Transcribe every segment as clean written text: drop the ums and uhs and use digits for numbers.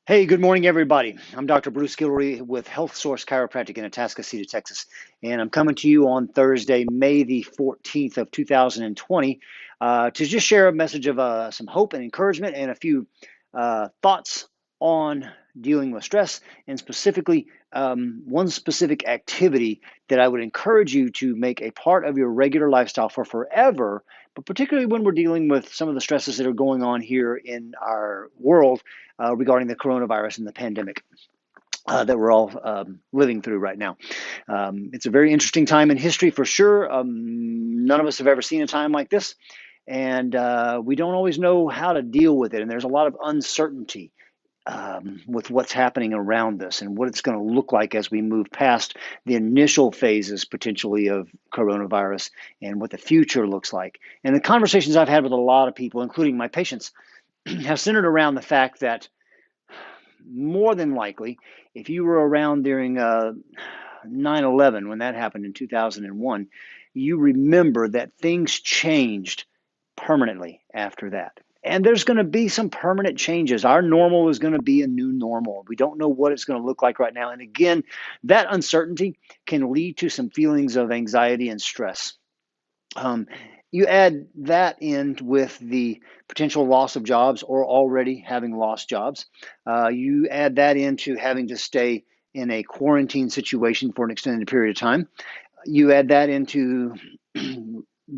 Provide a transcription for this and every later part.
Hey, good morning, everybody. I'm Dr. Bruce Guillory with Health Source Chiropractic in Atascocita, Texas, and I'm coming to you on Thursday, May the 14th of 2020, to just share a message of some hope and encouragement and a few thoughts on dealing with stress, and specifically one specific activity that I would encourage you to make a part of your regular lifestyle for forever, but particularly when we're dealing with some of the stresses that are going on here in our world regarding the coronavirus and the pandemic that we're all living through right now. It's a very interesting time in history for sure. None of us have ever seen a time like this, and we don't always know how to deal with it. And there's a lot of uncertainty with what's happening around us and what it's going to look like as we move past the initial phases potentially of coronavirus and what the future looks like. And the conversations I've had with a lot of people, including my patients, have centered around the fact that more than likely, if you were around during 9/11 when that happened in 2001, you remember that things changed permanently after that. And there's going to be some permanent changes. Our normal is going to be a new normal. We don't know what it's going to look like right now. And again, that uncertainty can lead to some feelings of anxiety and stress. Um, you add that in with the potential loss of jobs or already having lost jobs. You add that into having to stay in a quarantine situation for an extended period of time. You add that into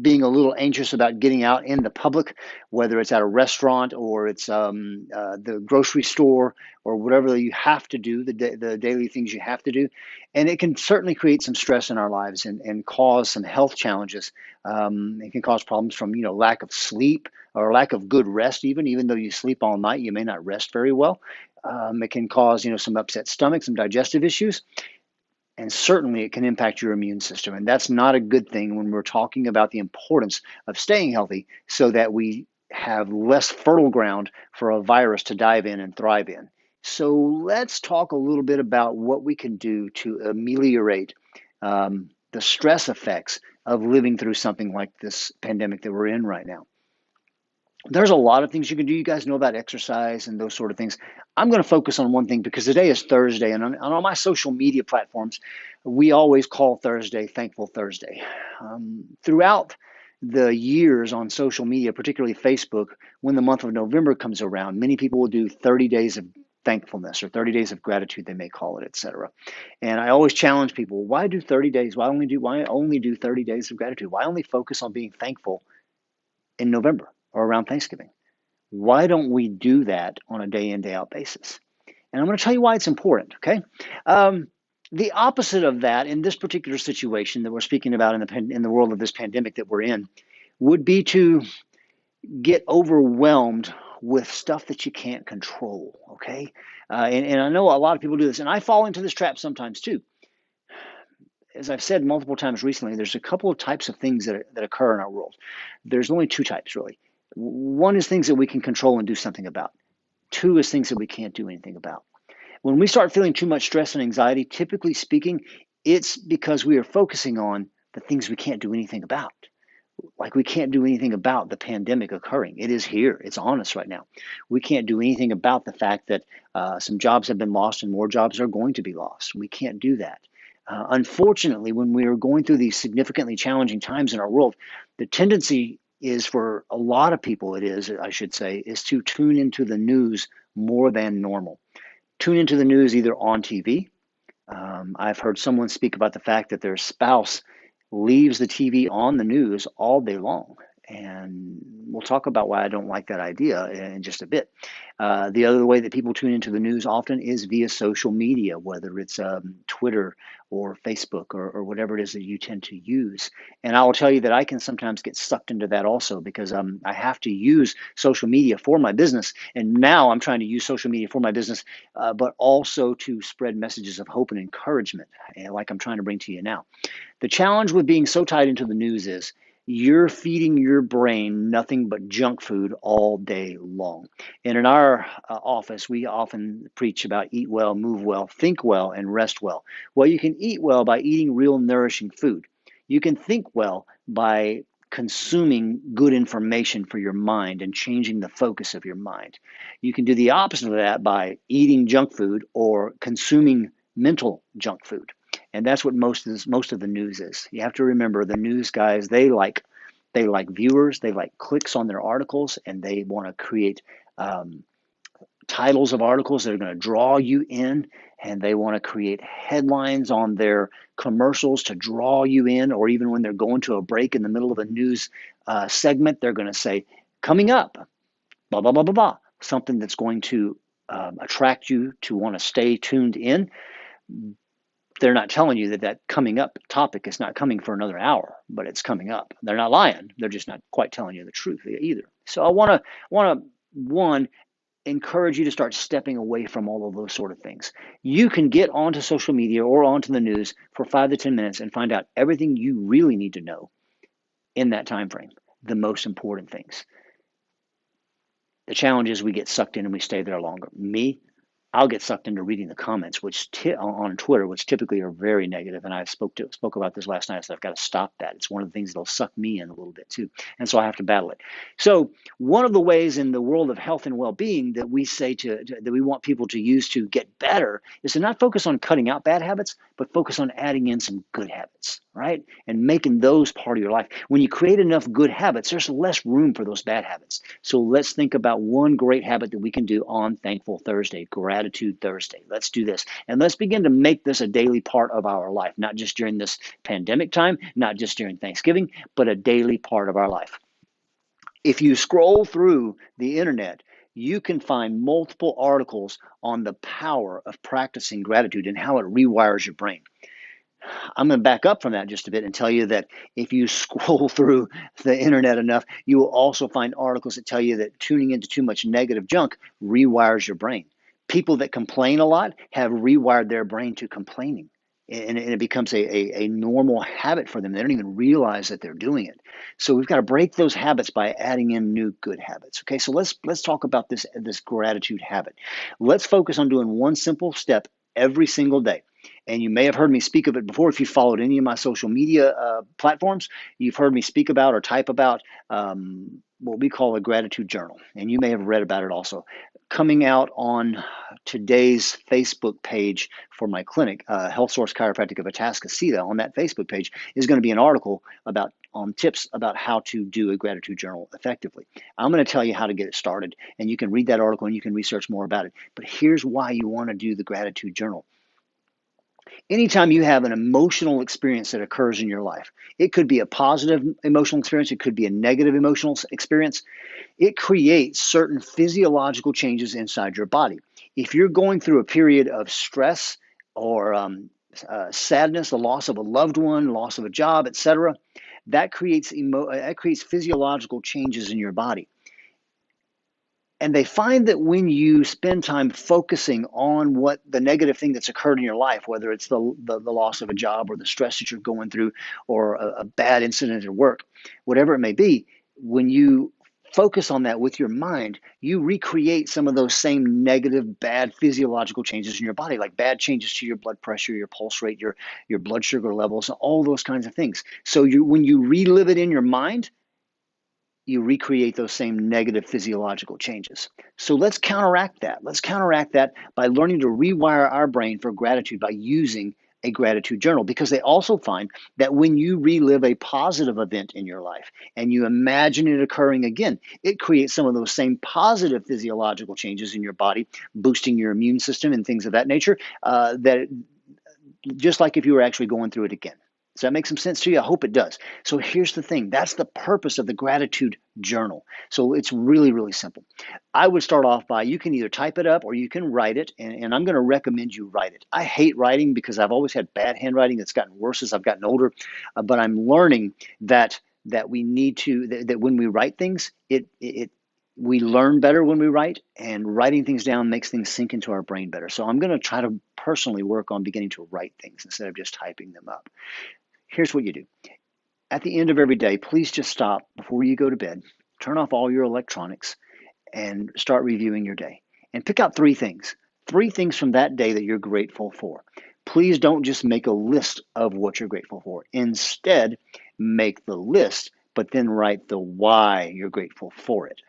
being a little anxious about getting out in the public, whether it's at a restaurant or it's the grocery store or whatever you have to do, the daily things you have to do. And it can certainly create some stress in our lives and cause some health challenges. It can cause problems from, lack of sleep or lack of good rest, even though you sleep all night, you may not rest very well. It can cause, some upset stomach, some digestive issues, and certainly it can impact your immune system. And that's not a good thing when we're talking about the importance of staying healthy so that we have less fertile ground for a virus to dive in and thrive in. So let's talk a little bit about what we can do to ameliorate the stress effects of living through something like this pandemic that we're in right now. There's a lot of things you can do. You guys know about exercise and those sort of things. I'm going to focus on one thing because today is Thursday, and on my social media platforms, we always call Thursday Thankful Thursday. Throughout the years on social media, particularly Facebook, when the month of November comes around, many people will do 30 days of thankfulness or 30 days of gratitude, they may call it, etc. And I always challenge people, why do 30 days? Why only do 30 days of gratitude? Why only focus on being thankful in November or around Thanksgiving? Why don't we do that on a day in, day out basis? And I'm going to tell you why it's important, okay? The opposite of that in this particular situation that we're speaking about in the world of this pandemic that we're in would be to get overwhelmed with stuff that you can't control, okay? And I know a lot of people do this, and I fall into this trap sometimes too. As I've said multiple times recently, there's a couple of types of things that occur in our world. There's only two types, really. One is things that we can control and do something about. Two is things that we can't do anything about. When we start feeling too much stress and anxiety, typically speaking, it's because we are focusing on the things we can't do anything about. Like we can't do anything about the pandemic occurring. It is here. It's on us right now. We can't do anything about the fact that some jobs have been lost and more jobs are going to be lost. We can't do that. Unfortunately, when we are going through these significantly challenging times in our world, the tendency is for a lot of people, I should say, is to tune into the news more than normal. Tune into the news either on TV. I've heard someone speak about the fact that their spouse leaves the TV on the news all day long. And we'll talk about why I don't like that idea in just a bit. The other way that people tune into the news often is via social media, whether it's Twitter or Facebook or whatever it is that you tend to use. And I will tell you that I can sometimes get sucked into that also because I have to use social media for my business. And now I'm trying to use social media for my business, but also to spread messages of hope and encouragement, like I'm trying to bring to you now. The challenge with being so tied into the news is you're feeding your brain nothing but junk food all day long. And in our office, we often preach about eat well, move well, think well, and rest well. Well, you can eat well by eating real nourishing food. You can think well by consuming good information for your mind and changing the focus of your mind. You can do the opposite of that by eating junk food or consuming mental junk food. And that's what most of the news is. You have to remember the news guys, they like viewers, they like clicks on their articles, and they want to create titles of articles that are going to draw you in, and they want to create headlines on their commercials to draw you in, or even when they're going to a break in the middle of a news segment, they're going to say, coming up, blah, blah, blah, blah, blah, something that's going to attract you to want to stay tuned in. They're not telling you that that coming up topic is not coming for another hour, but it's coming up. They're not lying. They're just not quite telling you the truth either. So I want to one, encourage you to start stepping away from all of those sort of things. You can get onto social media or onto the news for 5 to 10 minutes and find out everything you really need to know in that time frame, the most important things. The challenge is we get sucked in and we stay there longer. Me, I'll get sucked into reading the comments, on Twitter, which typically are very negative. And I spoke about this last night, so I've got to stop that. It's one of the things that'll suck me in a little bit too, and so I have to battle it. So one of the ways in the world of health and well-being that we say that we want people to use to get better is to not focus on cutting out bad habits, but focus on adding in some good habits, right? And making those part of your life. When you create enough good habits, there's less room for those bad habits. So let's think about one great habit that we can do on Thankful Thursday, Gratitude Thursday. Let's do this. And let's begin to make this a daily part of our life, not just during this pandemic time, not just during Thanksgiving, but a daily part of our life. If you scroll through the internet, you can find multiple articles on the power of practicing gratitude and how it rewires your brain. I'm going to back up from that just a bit and tell you that if you scroll through the internet enough, you will also find articles that tell you that tuning into too much negative junk rewires your brain. People that complain a lot have rewired their brain to complaining, and it becomes a normal habit for them. They don't even realize that they're doing it. So we've got to break those habits by adding in new good habits. Okay, so let's talk about this gratitude habit. Let's focus on doing one simple step every single day. And you may have heard me speak of it before. If you followed any of my social media platforms, you've heard me speak about or type about what we call a gratitude journal. And you may have read about it also. Coming out on today's Facebook page for my clinic, Health Source Chiropractic of Atascocita, on that Facebook page is going to be an article on tips about how to do a gratitude journal effectively. I'm going to tell you how to get it started, and you can read that article and you can research more about it. But here's why you want to do the gratitude journal. Anytime you have an emotional experience that occurs in your life, it could be a positive emotional experience, it could be a negative emotional experience, it creates certain physiological changes inside your body. If you're going through a period of stress or sadness, the loss of a loved one, loss of a job, etc., that creates physiological changes in your body. And they find that when you spend time focusing on what the negative thing that's occurred in your life, whether it's the loss of a job or the stress that you're going through or a bad incident at work, whatever it may be, when you focus on that with your mind, you recreate some of those same negative, bad physiological changes in your body, like bad changes to your blood pressure, your pulse rate, your blood sugar levels, all those kinds of things. So when you relive it in your mind, you recreate those same negative physiological changes. So let's counteract that. Let's counteract that by learning to rewire our brain for gratitude by using a gratitude journal, because they also find that when you relive a positive event in your life and you imagine it occurring again, it creates some of those same positive physiological changes in your body, boosting your immune system and things of that nature, just like if you were actually going through it again. Does that make some sense to you? I hope it does. So here's the thing. That's the purpose of the gratitude journal. So it's really, really simple. I would start off by, you can either type it up or you can write it, and I'm going to recommend you write it. I hate writing because I've always had bad handwriting that's gotten worse as I've gotten older, but I'm learning that we need to, that when we write things, we learn better when we write, and writing things down makes things sink into our brain better. So I'm going to try to personally work on beginning to write things instead of just typing them up. Here's what you do. At the end of every day, please just stop before you go to bed, turn off all your electronics, and start reviewing your day. And pick out 3 things from that day that you're grateful for. Please don't just make a list of what you're grateful for. Instead, make the list, but then write the why you're grateful for it.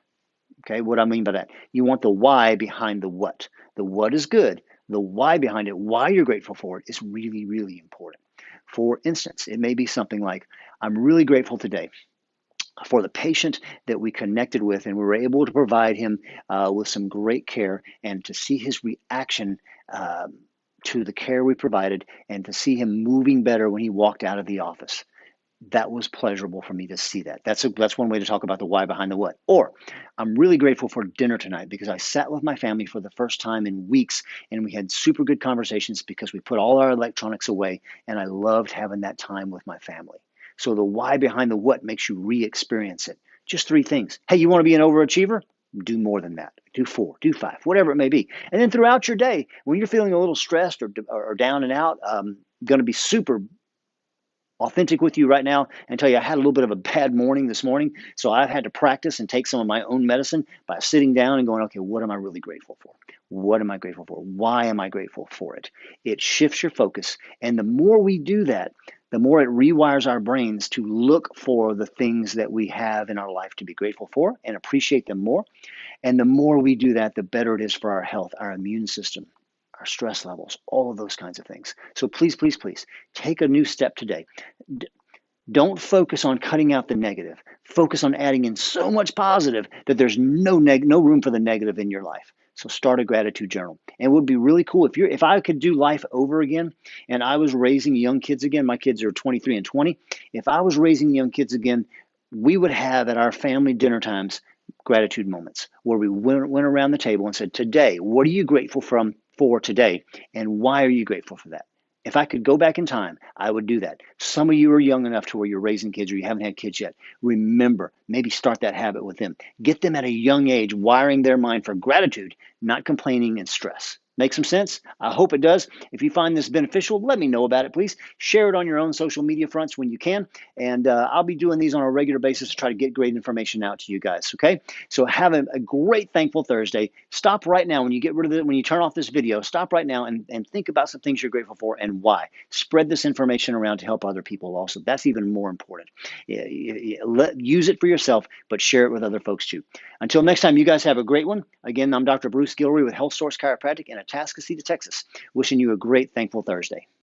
Okay, what I mean by that, you want the why behind the what. The what is good. The why behind it, why you're grateful for it, is really, really important. For instance, it may be something like, I'm really grateful today for the patient that we connected with, and we were able to provide him with some great care, and to see his reaction to the care we provided, and to see him moving better when he walked out of the office. That was pleasurable for me to see that. That's one way to talk about the why behind the what. Or, I'm really grateful for dinner tonight because I sat with my family for the first time in weeks, and we had super good conversations because we put all our electronics away, and I loved having that time with my family. So the why behind the what makes you re-experience it. Just three things. Hey, you want to be an overachiever? Do more than that. Do four, do five, whatever it may be. And then throughout your day, when you're feeling a little stressed or down and out, going to be super authentic with you right now and tell you I had a little bit of a bad morning this morning. So I've had to practice and take some of my own medicine by sitting down and going, okay, what am I really grateful for? What am I grateful for? Why am I grateful for it? It shifts your focus. And the more we do that, the more it rewires our brains to look for the things that we have in our life to be grateful for and appreciate them more. And the more we do that, the better it is for our health, our immune system, our stress levels, all of those kinds of things. So please, please, please take a new step today. Don't focus on cutting out the negative. Focus on adding in so much positive that there's no room for the negative in your life. So start a gratitude journal. And it would be really cool if I could do life over again and I was raising young kids again. My kids are 23 and 20. If I was raising young kids again, we would have at our family dinner times gratitude moments where we went around the table and said, today, what are you grateful for today? And why are you grateful for that? If I could go back in time, I would do that. Some of you are young enough to where you're raising kids or you haven't had kids yet. Remember, maybe start that habit with them. Get them at a young age, wiring their mind for gratitude, not complaining and stress. Make some sense? I hope it does. If you find this beneficial, let me know about it, please. Share it on your own social media fronts when you can. And I'll be doing these on a regular basis to try to get great information out to you guys, okay? So have a great Thankful Thursday. Stop right now when you get rid of it, when you turn off this video, stop right now and think about some things you're grateful for and why. Spread this information around to help other people also. That's even more important. Use it for yourself, but share it with other folks too. Until next time, you guys have a great one. Again, I'm Dr. Bruce Guillory with Health Source Chiropractic in Atascocita, Texas, wishing you a great Thankful Thursday.